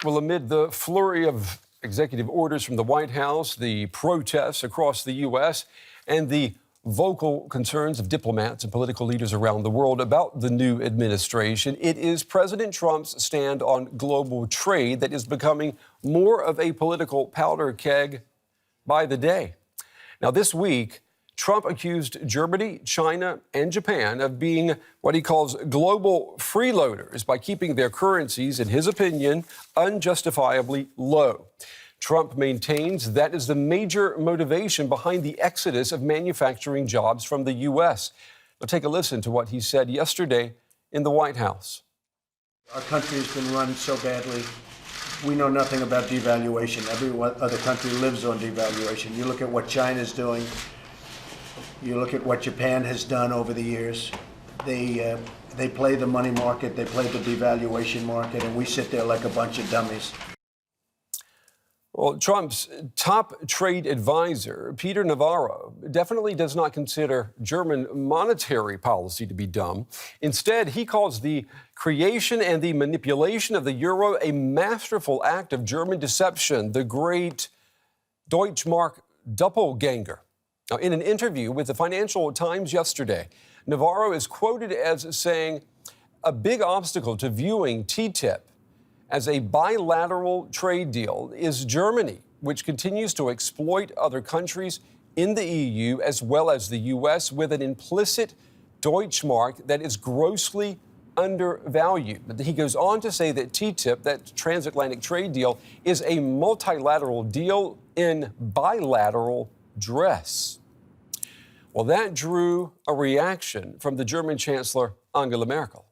Well, amid the flurry of executive orders from the White House, the protests across the U.S., and the vocal concerns of diplomats and political leaders around the world about the new administration, it is President Trump's stand on global trade that is becoming more of a political powder keg by the day. Now, this week, Trump accused Germany, China, and Japan of being what he calls global freeloaders by keeping their currencies, in his opinion, unjustifiably low. Trump maintains that is the major motivation behind the exodus of manufacturing jobs from the U.S. Now, take a listen to what he said yesterday in the White House. Our country has been run so badly. We know nothing about devaluation. Every other country lives on devaluation. You look at what China's doing. You look at what Japan has done over the years. They play the money market, they play the devaluation market, and we sit there like a bunch of dummies. Well, Trump's top trade advisor, Peter Navarro, definitely does not consider German monetary policy to be dumb. Instead, he calls the creation and the manipulation of the euro a masterful act of German deception, the great Deutsch Mark doppelganger. Now, in an interview with the Financial Times yesterday, Navarro is quoted as saying a big obstacle to viewing TTIP as a bilateral trade deal is Germany, which continues to exploit other countries in the EU as well as the U.S. with an implicit Deutsch Mark that is grossly undervalued. But he goes on to say that TTIP, that transatlantic trade deal, is a multilateral deal in bilateral dress. Well, that drew a reaction from the German Chancellor Angela Merkel.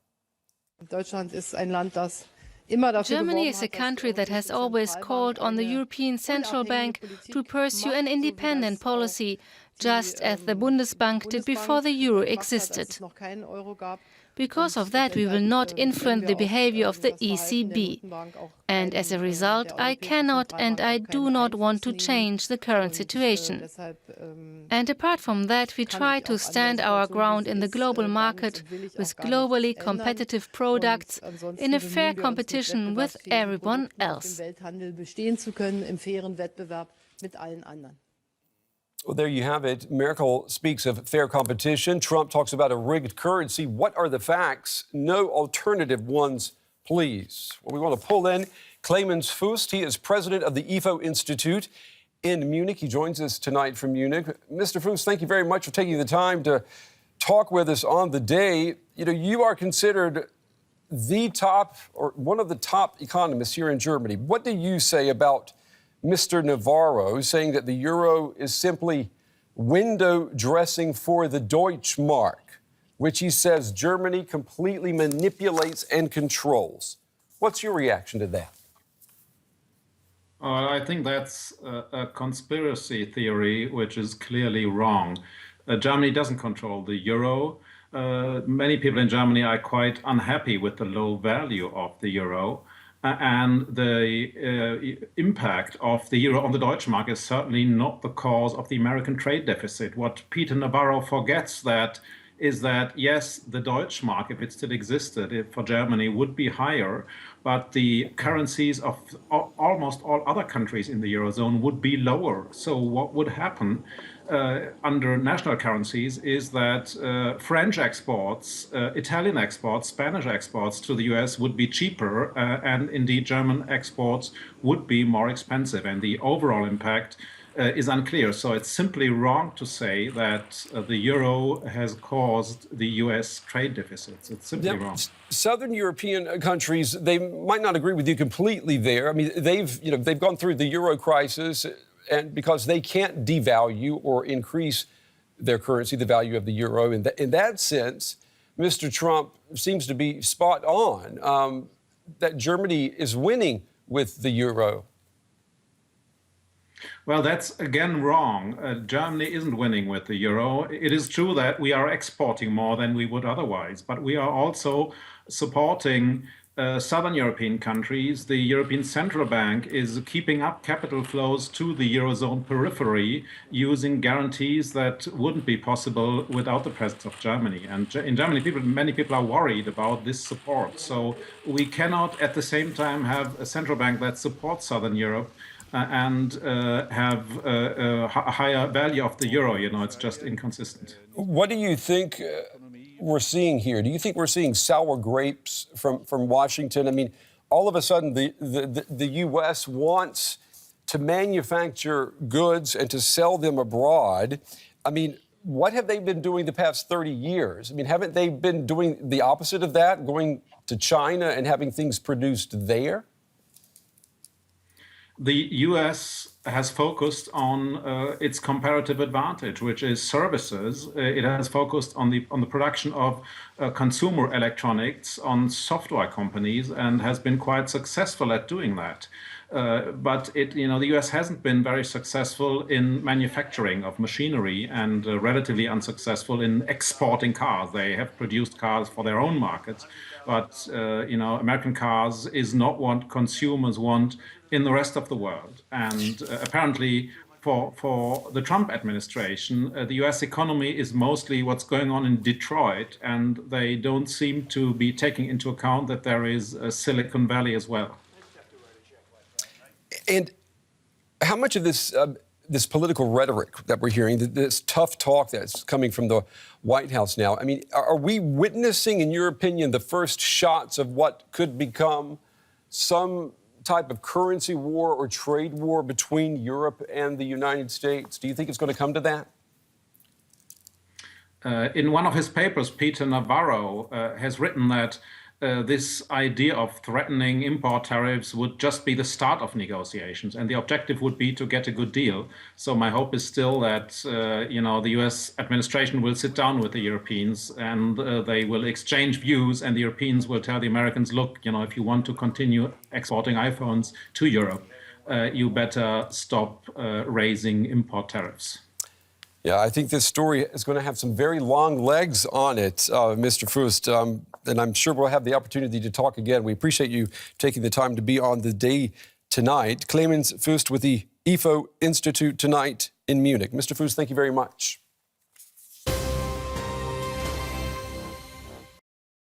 Germany is a country that has always called on the European Central Bank to pursue an independent policy, just as the Bundesbank did before the euro existed. Because of that, we will not influence the behavior of the ECB. And as a result, I cannot and I do not want to change the current situation. And apart from that, we try to stand our ground in the global market with globally competitive products in a fair competition with everyone else. Well, there you have it. Merkel speaks of fair competition. Trump talks about a rigged currency. What are the facts? No alternative ones, please. Well, we want to pull in Clemens Fuest. He is president of the ifo-Institute in Munich. He joins us tonight from Munich. Mr. Fuest, thank you very much for taking the time to talk with us on the day. You know, you are considered the top or one of the top economists here in Germany. What do you say about Mr. Navarro saying that the euro is simply window dressing for the Deutsch Mark, which he says Germany completely manipulates and controls? What's your reaction to that? I think that's a conspiracy theory, which is clearly wrong. Germany doesn't control the euro. Many people in Germany are quite unhappy with the low value of the euro. And the impact of the euro on the Deutsche Mark is certainly not the cause of the American trade deficit. What Peter Navarro forgets is that, yes, the Deutsche Mark, if it still existed for Germany, would be higher, but the currencies of almost all other countries in the Eurozone would be lower. So what would happen under national currencies is that French exports, Italian exports, Spanish exports to the US would be cheaper, and indeed German exports would be more expensive, and the overall impact is unclear. So it's simply wrong to say that the euro has caused the US trade deficits. It's simply wrong. Southern European countries, they might not agree with you completely there. I mean, they've gone through the euro crisis, and because they can't devalue or increase their currency, the value of the euro. In that sense, Mr. Trump seems to be spot on that Germany is winning with the euro. Well, that's again wrong. Germany isn't winning with the euro. It is true that we are exporting more than we would otherwise, but we are also supporting southern European countries, the European Central Bank is keeping up capital flows to the Eurozone periphery using guarantees that wouldn't be possible without the presence of Germany. And in Germany, many people are worried about this support. So we cannot at the same time have a central bank that supports Southern Europe and have a higher value of the euro. You know, it's just inconsistent. What do you think we're seeing here? Do you think we're seeing sour grapes from Washington? I mean, all of a sudden, the U.S. wants to manufacture goods and to sell them abroad. I mean, what have they been doing the past 30 years? I mean, haven't they been doing the opposite of that, going to China and having things produced there? The U.S. has focused on its comparative advantage, which is services. It has focused on the production of consumer electronics, on software companies, and has been quite successful at doing that. But the U.S. hasn't been very successful in manufacturing of machinery and relatively unsuccessful in exporting cars. They have produced cars for their own markets, but American cars is not what consumers want in the rest of the world. And apparently, for the Trump administration, the U.S. economy is mostly what's going on in Detroit, and they don't seem to be taking into account that there is a Silicon Valley as well. And how much of this this political rhetoric that we're hearing, this tough talk that's coming from the White House now, I mean, are we witnessing, in your opinion, the first shots of what could become some type of currency war or trade war between Europe and the United States? Do you think it's going to come to that? In one of his papers, Peter Navarro has written that this idea of threatening import tariffs would just be the start of negotiations, and the objective would be to get a good deal. So my hope is still that the U.S. administration will sit down with the Europeans and they will exchange views, and the Europeans will tell the Americans, look, if you want to continue exporting iPhones to Europe, you better stop raising import tariffs. Yeah, I think this story is going to have some very long legs on it, Mr. Fuest, and I'm sure we'll have the opportunity to talk again. We appreciate you taking the time to be on the day tonight. Clemens Fuest with the ifo-Institute tonight in Munich. Mr. Fuest, thank you very much.